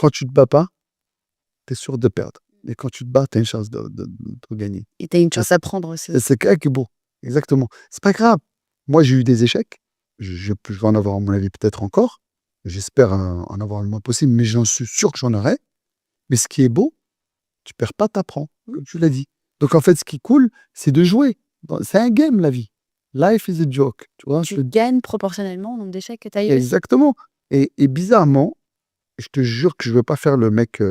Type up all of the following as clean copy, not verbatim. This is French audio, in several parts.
Quand tu te bats pas, tu es sûr de perdre. Mais quand tu te bats, tu as une chance de gagner. Et tu as une chance à prendre aussi. C'est clair que bon, exactement. C'est pas grave. Moi, j'ai eu des échecs. Je vais en avoir, à mon avis, peut-être encore. J'espère en avoir le moins possible, mais j'en suis sûr que j'en aurai. Mais ce qui est beau, tu perds pas, t'apprends, comme tu l'as dit. Donc en fait, ce qui est cool, c'est de jouer. C'est un game, la vie. Life is a joke. Tu vois, Tu gagnes proportionnellement au nombre d'échecs que tu as eu aussi. exactement. Et bizarrement, je te jure que je veux pas faire le mec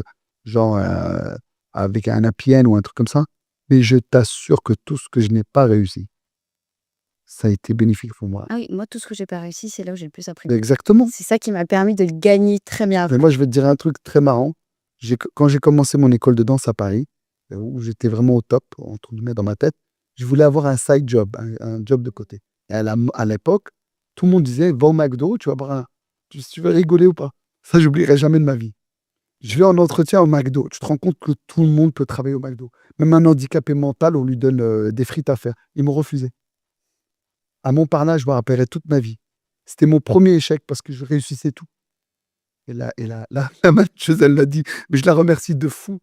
genre avec un happy end ou un truc comme ça, mais je t'assure que tout ce que je n'ai pas réussi, ça a été bénéfique pour moi. Ah oui, moi, tout ce que j'ai pas réussi, c'est là où j'ai le plus appris. Exactement. C'est ça qui m'a permis de le gagner très bien Mais après. moi, je vais te dire un truc très marrant. Quand j'ai commencé mon école de danse à Paris, où j'étais vraiment au top, entre guillemets, dans ma tête, je voulais avoir un side job, un job de côté. Et à l'époque, tout le monde disait, va au McDo, tu vas avoir tu vas rigoler ou pas. Ça, j'oublierai jamais de ma vie. Je vais en entretien au McDo. Tu te rends compte que tout le monde peut travailler au McDo. Même un handicapé mental, on lui donne des frites à faire. Ils m'ont refusé. À Montparnasse, je me rappellerai toute ma vie. C'était mon premier échec parce que je réussissais tout. Et la manageuse, elle l'a dit, mais je la remercie de fou.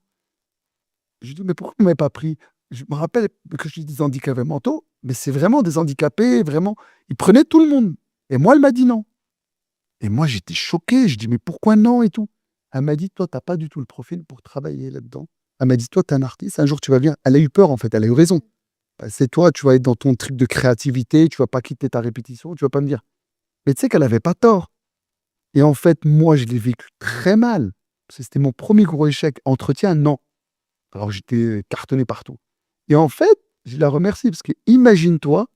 Je lui dis, mais pourquoi vous ne m'avez pas pris? Je me rappelle que je dis des handicapés mentaux, mais c'est vraiment des handicapés, vraiment. Ils prenaient tout le monde. Et moi, elle m'a dit non. Et moi, j'étais choqué. Je dis, mais pourquoi non et tout? Elle m'a dit, toi, tu n'as pas du tout le profil pour travailler là-dedans. Elle m'a dit, toi, tu es un artiste, un jour, tu vas venir. Elle a eu peur, en fait. Elle a eu raison. Bah, c'est toi, tu vas être dans ton truc de créativité, tu vas pas quitter ta répétition, tu vas pas me dire. Mais tu sais qu'elle n'avait pas tort. Et en fait, moi, je l'ai vécu très mal. Parce que c'était mon premier gros échec. Entretien, non. Alors, j'étais cartonné partout. Et en fait, je la remercie parce que imagine-toi,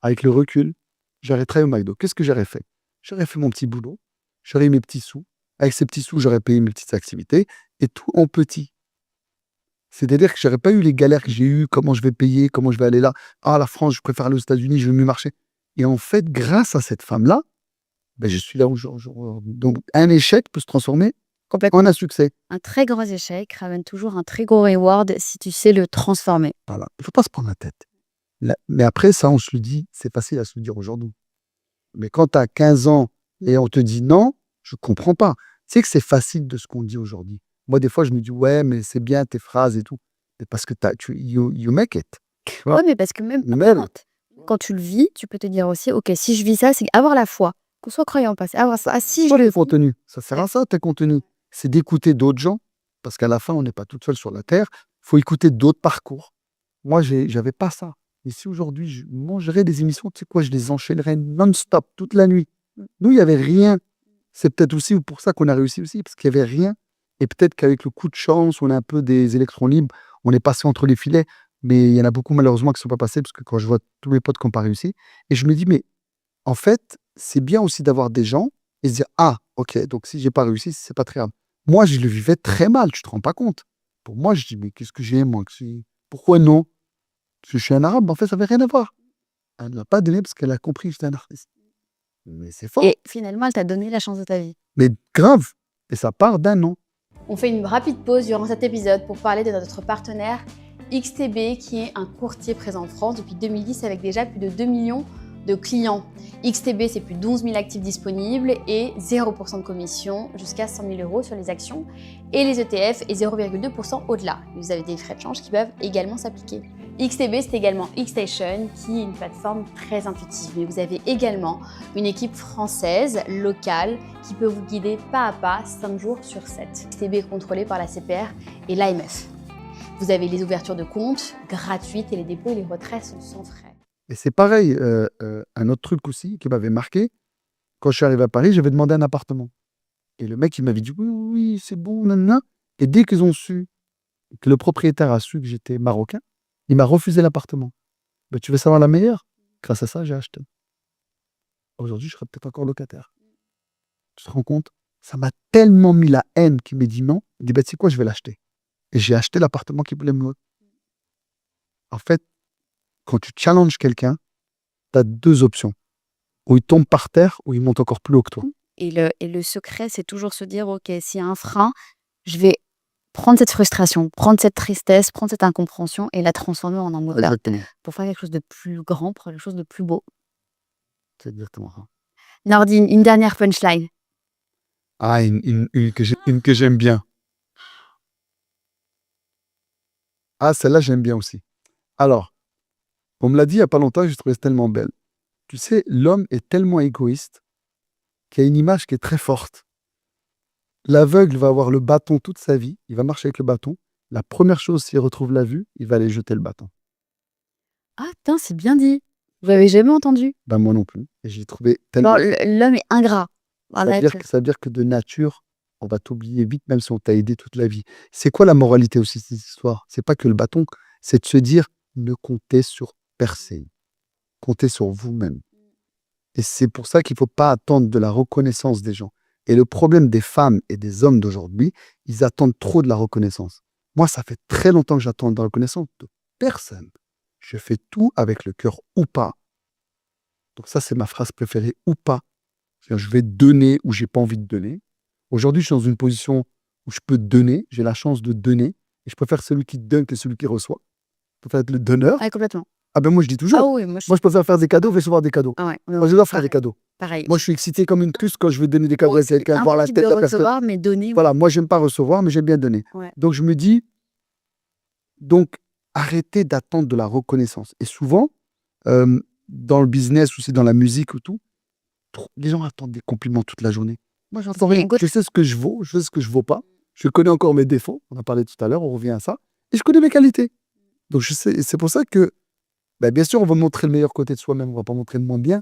avec le recul, j'aurais travaillé au McDo. Qu'est-ce que j'aurais fait? J'aurais fait mon petit boulot, j'aurais eu mes petits sous. Avec ces petits sous, j'aurais payé mes petites activités et tout en petit. C'est-à-dire que j'aurais pas eu les galères que j'ai eues, comment je vais payer, comment je vais aller là. Ah, la France, je préfère aller aux États-Unis, je vais mieux marcher. Et en fait, grâce à cette femme-là, ben, je suis là aujourd'hui. Donc, un échec peut se transformer Complètement. en un succès. Un très gros échec ramène toujours un très gros reward si tu sais le transformer. Voilà. Il ne faut pas se prendre la tête. Mais après, ça, on se le dit, c'est facile à se le dire aujourd'hui. Mais quand tu as 15 ans et on te dit non, je comprends pas. Tu sais que c'est facile de ce qu'on dit aujourd'hui. Moi, des fois, je me dis, ouais, mais c'est bien tes phrases et tout. Mais parce que you make it. Tu vois? Oui, mais parce que même Même. quand tu le vis, tu peux te dire aussi, ok, si je vis ça, c'est avoir la foi, qu'on soit croyant ou pas, c'est avoir ça. Ah, si je Toi, le tes vis, contenus, ça sert à ça, tes contenus. C'est d'écouter d'autres gens, parce qu'à la fin, on n'est pas toute seule sur la Terre. Il faut écouter d'autres parcours. Moi, j'avais pas ça. Et si aujourd'hui, je mangerais des émissions, tu sais quoi, je les enchaînerais non-stop, toute la nuit. Nous, il n'y avait rien. C'est peut-être aussi pour ça qu'on a réussi aussi, parce qu'il n'y avait rien. Et peut-être qu'avec le coup de chance, on a un peu des électrons libres, on est passé entre les filets, mais il y en a beaucoup malheureusement qui ne sont pas passés, parce que quand je vois tous mes potes qui n'ont pas réussi, et je me dis, mais en fait, c'est bien aussi d'avoir des gens et se dire, ah, ok, donc si j'ai pas réussi, c'est pas très grave. Moi, je le vivais très mal, tu te rends pas compte. Pour moi, je dis, mais qu'est-ce que j'ai, moi? Pourquoi non? Parce que je suis un arabe, en fait, ça n'avait rien à voir. Elle ne l'a pas donné parce qu'elle a compris que j'étais un artiste. Mais c'est fort. et finalement, elle t'a donné la chance de ta vie. Mais grave. Et ça part d'un an. On fait une rapide pause durant cet épisode pour parler de notre partenaire XTB, qui est un courtier présent en France depuis 2010 avec déjà plus de 2 millions de clients. XTB, c'est plus de 11 000 actifs disponibles et 0% de commission jusqu'à 100 000 € sur les actions et les ETF et 0,2% au-delà. Vous avez des frais de change qui peuvent également s'appliquer. XTB, c'est également Xstation, qui est une plateforme très intuitive. Mais vous avez également une équipe française, locale, qui peut vous guider pas à pas, 5 jours sur 7. XTB est contrôlé par la CPR et l'AMF. Vous avez les ouvertures de comptes gratuites et les dépôts et les retraits sont sans frais. Et c'est pareil, un autre truc aussi qui m'avait marqué, quand je suis arrivé à Paris, j'avais demandé un appartement. Et le mec, il m'avait dit, oui, oui, c'est bon, nanana. Et dès qu'ils ont su, que le propriétaire a su que j'étais marocain, il m'a refusé l'appartement. Ben, tu veux savoir la meilleure? Grâce à ça, j'ai acheté. Aujourd'hui, je serais peut-être encore locataire. Tu te rends compte? Ça m'a tellement mis la haine qu'il m'a dit non. Il dit, bah, tu sais quoi, je vais l'acheter. Et j'ai acheté l'appartement qu'il voulait me louer. En fait, quand tu challenges quelqu'un, tu as 2 options. Ou il tombe par terre, ou il monte encore plus haut que toi. Et le secret, c'est toujours se dire, ok, s'il y a un frein, je vais prendre cette frustration, prendre cette tristesse, prendre cette incompréhension et la transformer en un moteur Exactement. pour faire quelque chose de plus grand, pour faire quelque chose de plus beau. C'est exactement ça. Nordine, une dernière punchline. Ah, une que j'aime bien. Ah, celle-là, j'aime bien aussi. Alors, on me l'a dit il n'y a pas longtemps, je trouvais tellement belle. Tu sais, l'homme est tellement égoïste qu'il y a une image qui est très forte. L'aveugle va avoir le bâton toute sa vie, il va marcher avec le bâton. La première chose, s'il retrouve la vue, il va aller jeter le bâton. Ah, putain, c'est bien dit. Vous l'avez jamais entendu. Ben, moi non plus. Et j'ai trouvé Genre, tellement. l'homme est ingrat. Ça Voilà, ça veut dire que de nature, on va t'oublier vite, même si on t'a aidé toute la vie. C'est quoi la moralité aussi de cette histoire? C'est pas que le bâton, c'est de se dire ne comptez sur personne. Comptez sur vous-même. Et c'est pour ça qu'il ne faut pas attendre de la reconnaissance des gens. Et le problème des femmes et des hommes d'aujourd'hui, ils attendent trop de la reconnaissance. Moi, ça fait très longtemps que j'attends de la reconnaissance de personne. Je fais tout avec le cœur ou pas. Donc ça, c'est ma phrase préférée, ou pas. C'est-à-dire, je vais donner ou j'ai pas envie de donner. Aujourd'hui, je suis dans une position où je peux donner, j'ai la chance de donner, et je préfère celui qui donne que celui qui reçoit. Je préfère être le donneur. Ouais, complètement. Ah ben moi, je dis Ah toujours, oui, moi, je préfère faire des cadeaux que recevoir des cadeaux. Ah ouais, Moi, je dois faire des pareil, cadeaux. pareil. Moi, je suis excité comme une puce quand je veux donner des cadeaux Moi à aussi, quelqu'un, voir la impossible tête de de la personne. recevoir, mais donner, Voilà, moi, j'aime pas recevoir, mais j'aime bien donner. ouais. Donc, je me dis, donc, arrêtez d'attendre de la reconnaissance. Et souvent, dans le business ou c'est dans la musique ou tout, les gens attendent des compliments toute la journée. Moi, j'entends C'est rien. égo- Je sais ce que je vaux, je sais ce que je vaux pas. Je connais encore mes défauts. On en parlait tout à l'heure, on revient à ça. Et je connais mes qualités. Donc, je sais, et c'est pour ça que, ben, bien sûr, on va montrer le meilleur côté de soi-même. On va pas montrer le moins bien.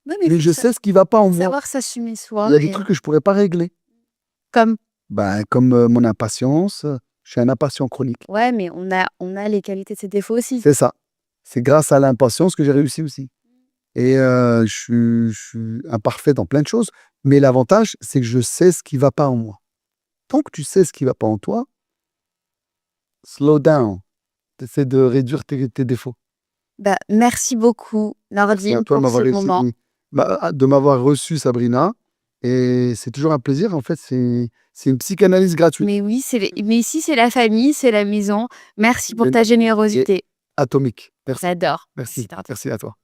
Ouais, Mais faut je sais ce qui va pas en moi. savoir s'assumer soi. Il y a des et- trucs que je pourrais pas régler. Comme, Ben, comme mon impatience. Je suis un impatient chronique. ouais, mais on a les qualités de ses défauts aussi. C'est ça. C'est grâce à l'impatience que j'ai réussi aussi. Et je suis imparfait dans plein de choses. Mais l'avantage, c'est que je sais ce qui va pas en moi. Tant que tu sais ce qui va pas en toi, slow down. Essaie de réduire tes défauts. Bah, merci beaucoup, C'est à Nordine, toi de pour ce m'avoir moment. de m'avoir reçu, Sabrina. Et c'est toujours un plaisir. En fait, c'est une psychanalyse gratuite, Mais oui, mais ici, c'est la famille, c'est la maison. Merci pour Mais- ta générosité. atomique. Merci. J'adore. Merci. Nordine. Merci à toi.